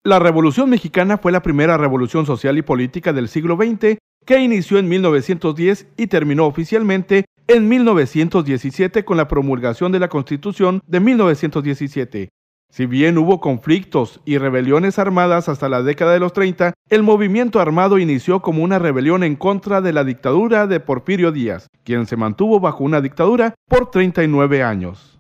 La Revolución Mexicana fue la primera revolución social y política del siglo XX que inició en 1910 y terminó oficialmente en 1917 con la promulgación de la Constitución de 1917. Si bien hubo conflictos y rebeliones armadas hasta la década de los 30, el movimiento armado inició como una rebelión en contra de la dictadura de Porfirio Díaz, quien se mantuvo bajo una dictadura por 39 años.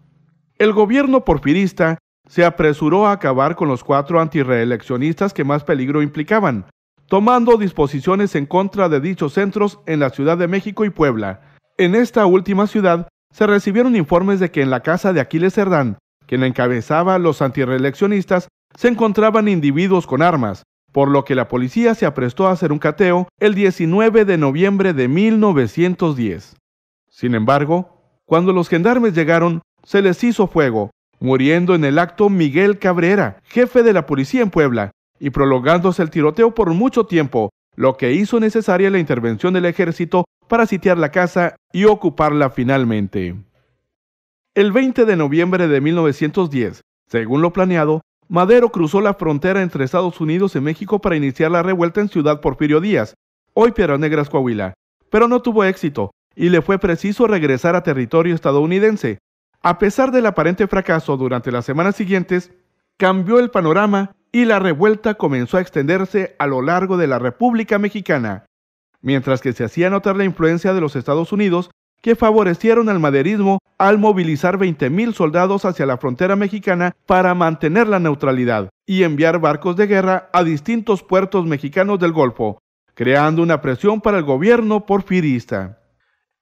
El gobierno porfirista se apresuró a acabar con los 4 antirreeleccionistas que más peligro implicaban, tomando disposiciones en contra de dichos centros en la Ciudad de México y Puebla. En esta última ciudad se recibieron informes de que en la casa de Aquiles Cerdán, quien encabezaba a los antirreeleccionistas, se encontraban individuos con armas, por lo que la policía se aprestó a hacer un cateo el 19 de noviembre de 1910. Sin embargo, cuando los gendarmes llegaron, se les hizo fuego, muriendo en el acto Miguel Cabrera, jefe de la policía en Puebla, y prolongándose el tiroteo por mucho tiempo, lo que hizo necesaria la intervención del ejército para sitiar la casa y ocuparla finalmente. El 20 de noviembre de 1910, según lo planeado, Madero cruzó la frontera entre Estados Unidos y México para iniciar la revuelta en Ciudad Porfirio Díaz, hoy Piedras Negras, Coahuila, pero no tuvo éxito y le fue preciso regresar a territorio estadounidense. A pesar del aparente fracaso durante las semanas siguientes, cambió el panorama y la revuelta comenzó a extenderse a lo largo de la República Mexicana, mientras que se hacía notar la influencia de los Estados Unidos, que favorecieron al maderismo al movilizar 20,000 soldados hacia la frontera mexicana para mantener la neutralidad y enviar barcos de guerra a distintos puertos mexicanos del Golfo, creando una presión para el gobierno porfirista.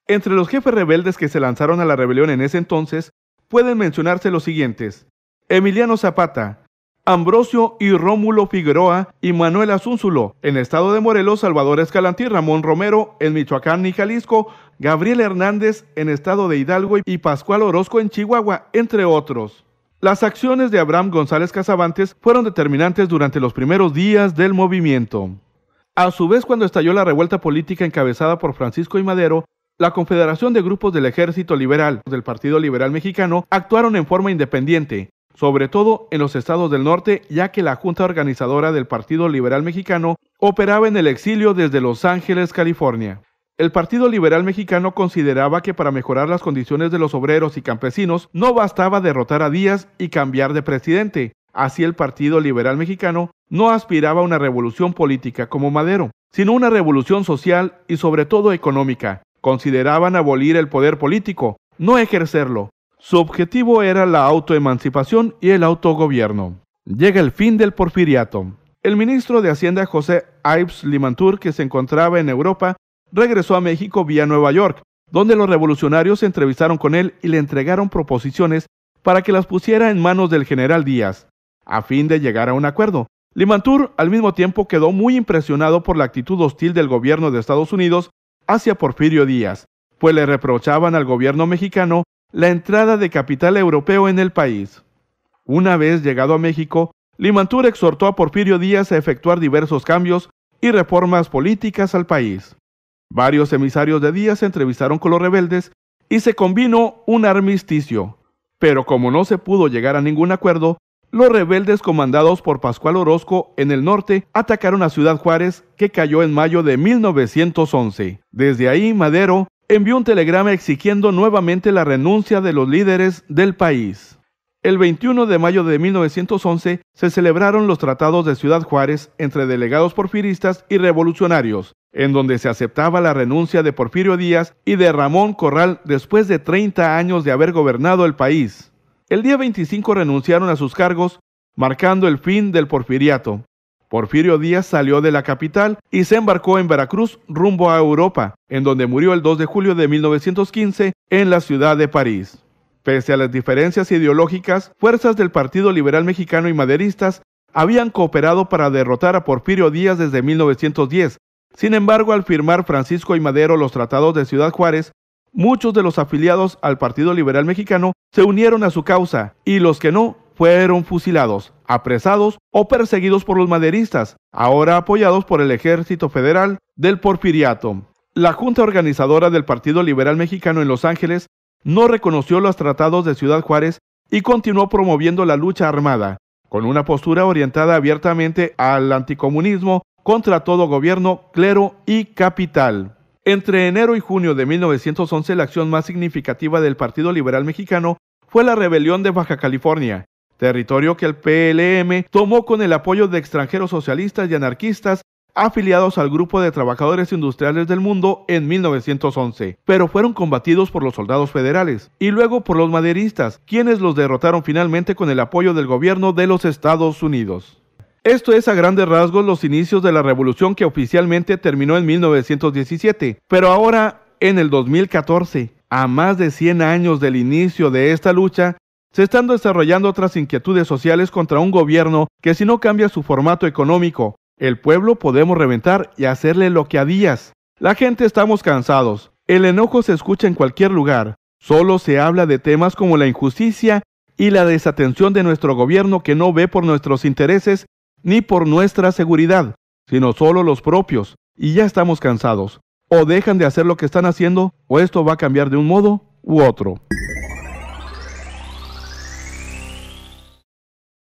Entre los jefes rebeldes que se lanzaron a la rebelión en ese entonces, pueden mencionarse los siguientes: Emiliano Zapata, Ambrosio y Rómulo Figueroa y Manuel Asunzulo, en estado de Morelos, Salvador Escalante y Ramón Romero, en Michoacán y Jalisco, Gabriel Hernández, en estado de Hidalgo y Pascual Orozco, en Chihuahua, entre otros. Las acciones de Abraham González Casabantes fueron determinantes durante los primeros días del movimiento. A su vez, cuando estalló la revuelta política encabezada por Francisco I. Madero, la Confederación de Grupos del Ejército Liberal del Partido Liberal Mexicano actuaron en forma independiente, sobre todo en los estados del norte, ya que la Junta Organizadora del Partido Liberal Mexicano operaba en el exilio desde Los Ángeles, California. El Partido Liberal Mexicano consideraba que para mejorar las condiciones de los obreros y campesinos no bastaba derrotar a Díaz y cambiar de presidente. Así el Partido Liberal Mexicano no aspiraba a una revolución política como Madero, sino una revolución social y sobre todo económica. Consideraban abolir el poder político, no ejercerlo. Su objetivo era la autoemancipación y el autogobierno. Llega el fin del porfiriato. El ministro de Hacienda José Ives Limantour, que se encontraba en Europa, regresó a México vía Nueva York, donde los revolucionarios se entrevistaron con él y le entregaron proposiciones para que las pusiera en manos del general Díaz, a fin de llegar a un acuerdo. Limantour al mismo tiempo quedó muy impresionado por la actitud hostil del gobierno de Estados Unidos hacia Porfirio Díaz, pues le reprochaban al gobierno mexicano la entrada de capital europeo en el país. Una vez llegado a México, Limantour exhortó a Porfirio Díaz a efectuar diversos cambios y reformas políticas al país. Varios emisarios de Díaz se entrevistaron con los rebeldes y se convino un armisticio, pero como no se pudo llegar a ningún acuerdo, los rebeldes comandados por Pascual Orozco en el norte atacaron a Ciudad Juárez, que cayó en mayo de 1911. Desde ahí, Madero envió un telegrama exigiendo nuevamente la renuncia de los líderes del país. El 21 de mayo de 1911 se celebraron los tratados de Ciudad Juárez entre delegados porfiristas y revolucionarios, en donde se aceptaba la renuncia de Porfirio Díaz y de Ramón Corral después de 30 años de haber gobernado el país. El día 25 renunciaron a sus cargos, marcando el fin del porfiriato. Porfirio Díaz salió de la capital y se embarcó en Veracruz rumbo a Europa, en donde murió el 2 de julio de 1915 en la ciudad de París. Pese a las diferencias ideológicas, fuerzas del Partido Liberal Mexicano y maderistas habían cooperado para derrotar a Porfirio Díaz desde 1910. Sin embargo, al firmar Francisco I. Madero los tratados de Ciudad Juárez, muchos de los afiliados al Partido Liberal Mexicano se unieron a su causa y los que no fueron fusilados, apresados o perseguidos por los maderistas, ahora apoyados por el Ejército Federal del Porfiriato. La Junta Organizadora del Partido Liberal Mexicano en Los Ángeles no reconoció los tratados de Ciudad Juárez y continuó promoviendo la lucha armada, con una postura orientada abiertamente al anticomunismo contra todo gobierno, clero y capital. Entre enero y junio de 1911, la acción más significativa del Partido Liberal Mexicano fue la rebelión de Baja California, territorio que el PLM tomó con el apoyo de extranjeros socialistas y anarquistas afiliados al Grupo de Trabajadores Industriales del Mundo en 1911, pero fueron combatidos por los soldados federales y luego por los maderistas, quienes los derrotaron finalmente con el apoyo del gobierno de los Estados Unidos. Esto es a grandes rasgos los inicios de la revolución que oficialmente terminó en 1917, pero ahora, en el 2014, a más de 100 años del inicio de esta lucha, se están desarrollando otras inquietudes sociales contra un gobierno que, si no cambia su formato económico, el pueblo podemos reventar y hacerle lo que a Díaz. La gente estamos cansados. El enojo se escucha en cualquier lugar. Solo se habla de temas como la injusticia y la desatención de nuestro gobierno, que no ve por nuestros intereses ni por nuestra seguridad, sino solo los propios. Y ya estamos cansados. O dejan de hacer lo que están haciendo, o esto va a cambiar de un modo u otro.